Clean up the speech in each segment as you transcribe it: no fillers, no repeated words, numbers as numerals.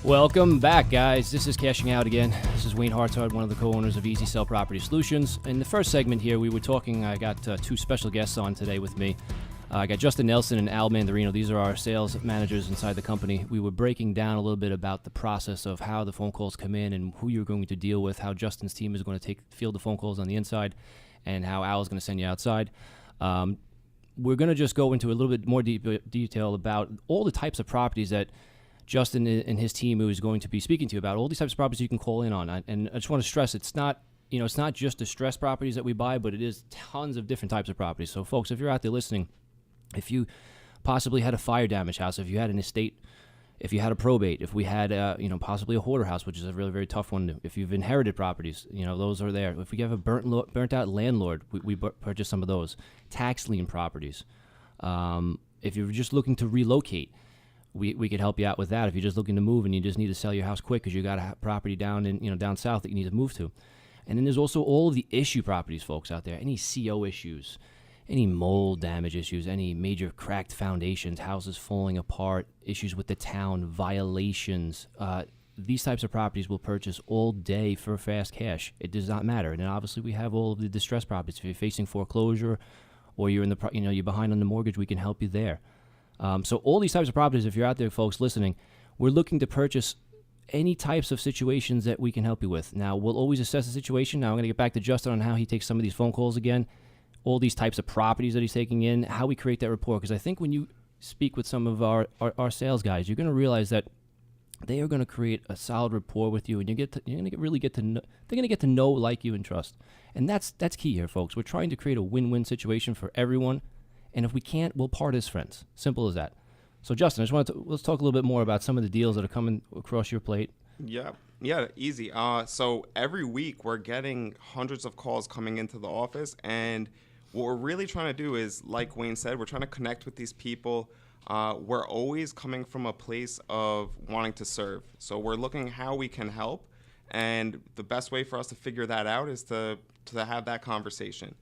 Welcome back, guys. This is Cashing Out again. This is Wayne Hartard, one of the co-owners of Easy Sell Property Solutions. In the first segment here, we were talking, I got two special guests on today with me. I got Justin Nelson and Al Mandarino. These are our sales managers inside the company. We were breaking down a little bit about the process of how the phone calls come in and who you're going to deal with, how Justin's team is going to field the phone calls on the inside, and how Al is going to send you outside. We're going to just go into a little bit more detail about all the types of properties that Justin and his team who is going to be speaking to you about, all these types of properties you can call in on. And I just want to stress, it's not just distressed properties that we buy, but it is tons of different types of properties. So folks, if you're out there listening, if you possibly had a fire damage house, if you had an estate, if you had a probate, if we had possibly a hoarder house, which is a really, very tough one. If you've inherited properties, those are there. If we have a burnt out landlord, we purchase some of those. Tax lien properties. If you're just looking to relocate, we could help you out with that. If you're just looking to move and you just need to sell your house quick because you got a property down south that you need to move to. And then there's also all of the issue properties, folks, out there. Any CO issues, any mold damage issues, any major cracked foundations, houses falling apart, issues with the town, violations. These types of properties we'll purchase all day for fast cash. It does not matter. And then obviously we have all of the distressed properties. If you're facing foreclosure or you're you're behind on the mortgage, we can help you there. So all these types of properties, if you're out there, folks, listening, we're looking to purchase any types of situations that we can help you with. Now, we'll always assess the situation. Now, I'm going to get back to Justin on how he takes some of these phone calls again, all these types of properties that he's taking in, how we create that rapport. Because I think when you speak with some of our sales guys, you're going to realize that they are going to create a solid rapport with you, and you're going to really get to know. They're going to get to know, like you, and trust. And that's key here, folks. We're trying to create a win-win situation for everyone. And if we can't, we'll part as friends. Simple as that. So, Justin, let's talk a little bit more about some of the deals that are coming across your plate. Yeah, easy. So every week we're getting hundreds of calls coming into the office, and what we're really trying to do is, like Wayne said, we're trying to connect with these people. We're always coming from a place of wanting to serve. So we're looking how we can help, and the best way for us to figure that out is to have that conversation.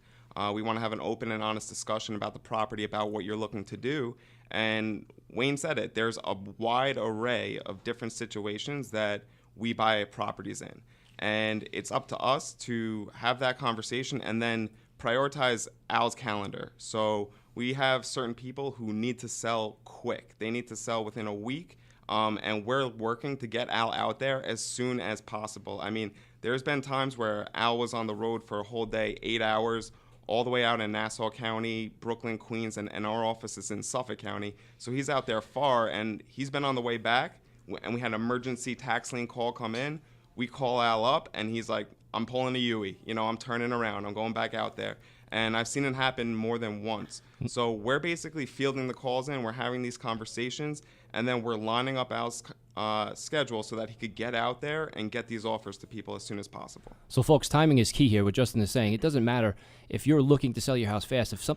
We want to have an open and honest discussion about the property, about what you're looking to do. And Wayne said it, there's a wide array of different situations that we buy properties in. And it's up to us to have that conversation and then prioritize Al's calendar. So we have certain people who need to sell quick. They need to sell within a week. And we're working to get Al out there as soon as possible. I mean, there's been times where Al was on the road for a whole day, 8 hours, all the way out in Nassau County, Brooklyn, Queens, and our office is in Suffolk County. So he's out there far, and he's been on the way back, and we had an emergency tax lien call come in. We call Al up, and he's like, I'm pulling a Yui. I'm turning around. I'm going back out there. And I've seen it happen more than once. So we're basically fielding the calls in. We're having these conversations, and then we're lining up Al's schedule so that he could get out there and get these offers to people as soon as possible. So, folks, timing is key here. What Justin is saying, it doesn't matter if you're looking to sell your house fast. If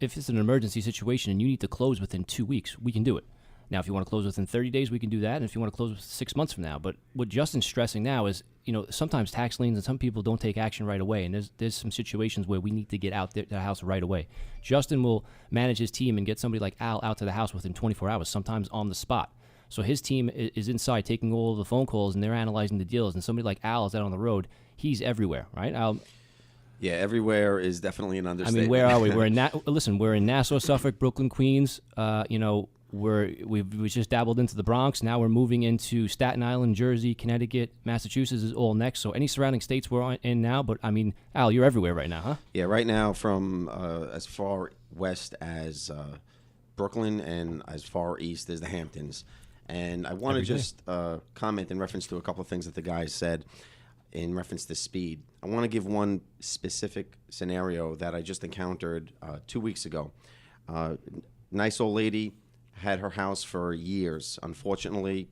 it's an emergency situation and you need to close within 2 weeks, we can do it. Now, if you want to close within 30 days, we can do that. And if you want to close 6 months from now. But what Justin's stressing now is, sometimes tax liens and some people don't take action right away. And there's some situations where we need to get out there to the house right away. Justin will manage his team and get somebody like Al out to the house within 24 hours, sometimes on the spot. So his team is inside taking all of the phone calls, and they're analyzing the deals. And somebody like Al is out on the road. He's everywhere, right, Al? Yeah, everywhere is definitely an understatement. I mean, where are we? We're in Nassau, Suffolk, Brooklyn, Queens. We just dabbled into the Bronx. Now we're moving into Staten Island, Jersey, Connecticut, Massachusetts is all next. So any surrounding states we're in now. But, I mean, Al, you're everywhere right now, huh? Yeah, right now from as far west as Brooklyn and as far east as the Hamptons. And I want to just comment in reference to a couple of things that the guys said in reference to speed. I want to give one specific scenario that I just encountered 2 weeks ago. Nice old lady, had her house for years. Unfortunately,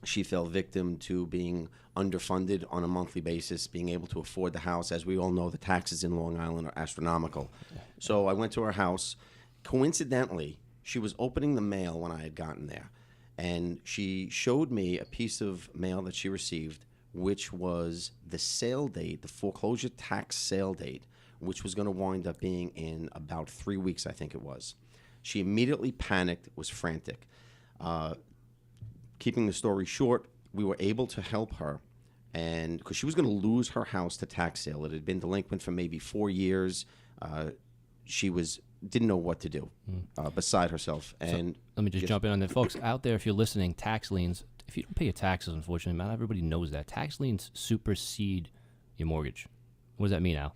she fell victim to being underfunded on a monthly basis, being able to afford the house. As we all know, the taxes in Long Island are astronomical. So I went to her house. Coincidentally, she was opening the mail when I had gotten there. And she showed me a piece of mail that she received, which was the sale date, the foreclosure tax sale date, which was going to wind up being in about 3 weeks, I think it was. She immediately panicked, was frantic. keeping the story short, we were able to help her, and because she was going to lose her house to tax sale. It had been delinquent for maybe 4 years. She didn't know what to do, beside herself. And so, let me just jump in on that, folks out there. If you're listening, tax liens. If you don't pay your taxes, unfortunately, not everybody knows that tax liens supersede your mortgage. What does that mean, Al?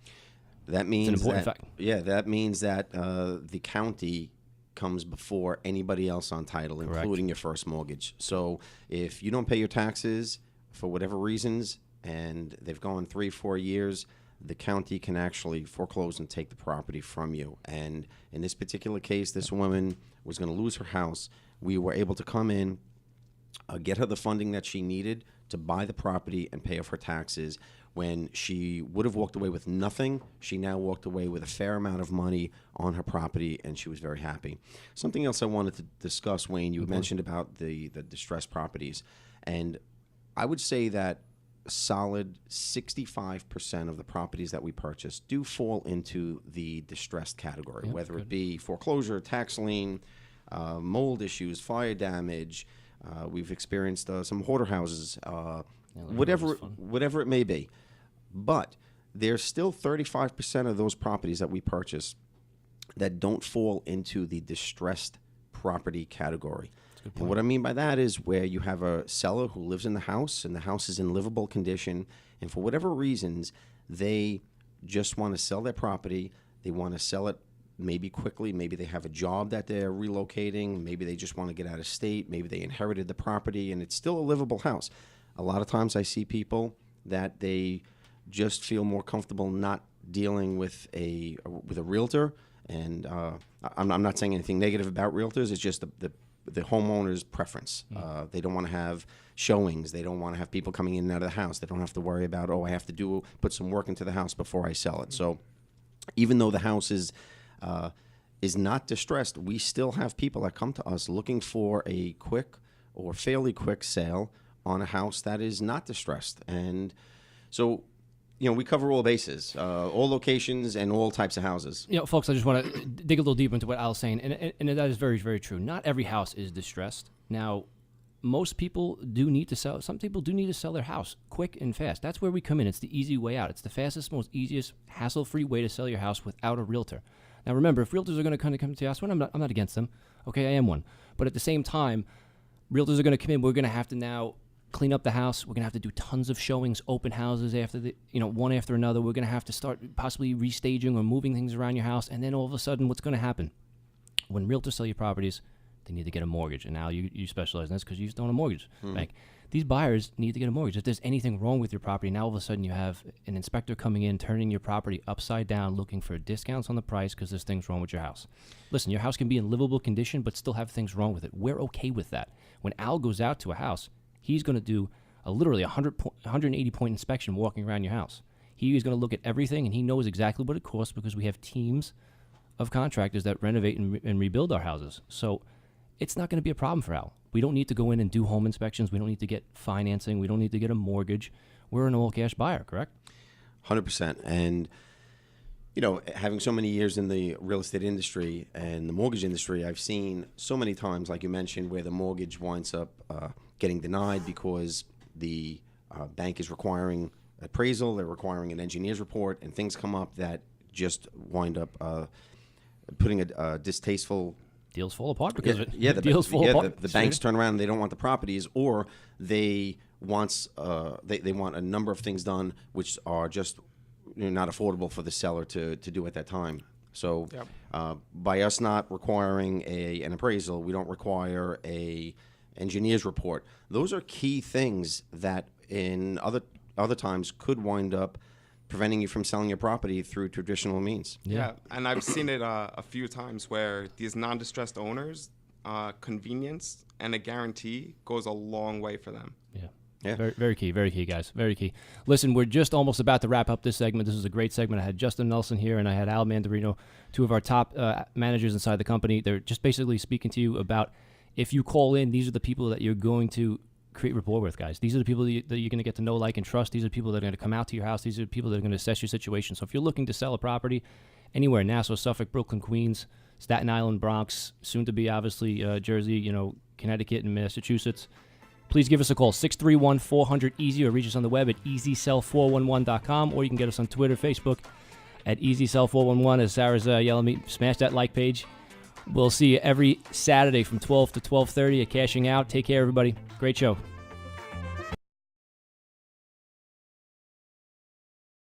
That means it's an important fact. Yeah, that means that the county comes before anybody else on title, including your first mortgage. So if you don't pay your taxes for whatever reasons, and they've gone 3-4 years, the county can actually foreclose and take the property from you. And in this particular case, this woman was going to lose her house. We were able to come in, get her the funding that she needed to buy the property and pay off her taxes. When she would have walked away with nothing, she now walked away with a fair amount of money on her property, and she was very happy. Something else I wanted to discuss, Wayne, you mentioned about the distressed properties. And I would say that a solid 65% of the properties that we purchase do fall into the distressed category, whether it be foreclosure, tax lien, mold issues, fire damage. We've experienced some hoarder houses, whatever it may be. But there's still 35% of those properties that we purchase that don't fall into the distressed property category. And what I mean by that is where you have a seller who lives in the house, and the house is in livable condition, and for whatever reasons, they just want to sell their property. They want to sell it maybe quickly. Maybe they have a job that they're relocating. Maybe they just want to get out of state. Maybe they inherited the property, and it's still a livable house. A lot of times I see people that they just feel more comfortable not dealing with a realtor. And I'm not saying anything negative about realtors. It's just the homeowner's preference. They don't want to have showings. They don't want to have people coming in and out of the house. They don't have to worry about, I have to put some work into the house before I sell it. So even though the house is not distressed, we still have people that come to us looking for a quick or fairly quick sale on a house that is not distressed. And so, we cover all bases, all locations and all types of houses. Folks, I just want to dig a little deeper into what Al's saying, and that is very, very true. Not every house is distressed. Now, most people do need to sell. Some people do need to sell their house quick and fast. That's where we come in. It's the easy way out. It's the fastest, most easiest, hassle-free way to sell your house without a realtor. Now, remember, if realtors are going to come to your house, I'm not against them. Okay, I am one. But at the same time, realtors are going to come in. We're going to have to now clean up the house. We're going to have to do tons of showings, open houses after one after another. We're going to have to start possibly restaging or moving things around your house. And then all of a sudden, what's going to happen? When realtors sell your properties, they need to get a mortgage. And now you specialize in this because you just own a mortgage bank. These buyers need to get a mortgage. If there's anything wrong with your property, now all of a sudden you have an inspector coming in, turning your property upside down, looking for discounts on the price because there's things wrong with your house. Listen, your house can be in livable condition, but still have things wrong with it. We're okay with that. When Al goes out to a house, he's going to do literally 180-point inspection walking around your house. He is going to look at everything, and he knows exactly what it costs because we have teams of contractors that renovate and rebuild our houses. So it's not going to be a problem for Al. We don't need to go in and do home inspections. We don't need to get financing. We don't need to get a mortgage. We're an all-cash buyer, correct? 100%. And, having so many years in the real estate industry and the mortgage industry, I've seen so many times, like you mentioned, where the mortgage winds up getting denied because the bank is requiring appraisal, they're requiring an engineer's report, and things come up that just wind up putting a distasteful... Deals fall apart because of it. Yeah, deals fall apart. The banks turn around and they don't want the properties, or they want a number of things done which are just not affordable for the seller to do at that time. So by us not requiring an appraisal, we don't require a engineer's report. Those are key things that in other times could wind up preventing you from selling your property through traditional means. Yeah, and I've seen it a few times where these non-distressed owners, convenience and a guarantee goes a long way for them. Yeah. Very key, guys. Very key. Listen, we're just almost about to wrap up this segment. This is a great segment. I had Justin Nelson here, and I had Al Mandarino, two of our top managers inside the company. They're just basically speaking to you about if you call in, these are the people that you're going to create rapport with, guys. These are the people that you're going to get to know, like, and trust. These are the people that are going to come out to your house. These are the people that are going to assess your situation. So if you're looking to sell a property anywhere, Nassau, Suffolk, Brooklyn, Queens, Staten Island, Bronx, soon to be obviously Jersey, Connecticut and Massachusetts, please give us a call, 631-400-EASY, or reach us on the web at easysell411.com, or you can get us on Twitter, Facebook at easysell411. As Sarah's yelling at me, smash that like page. We'll see you every Saturday from 12 to 12:30 at Cashing Out. Take care, everybody. Great show.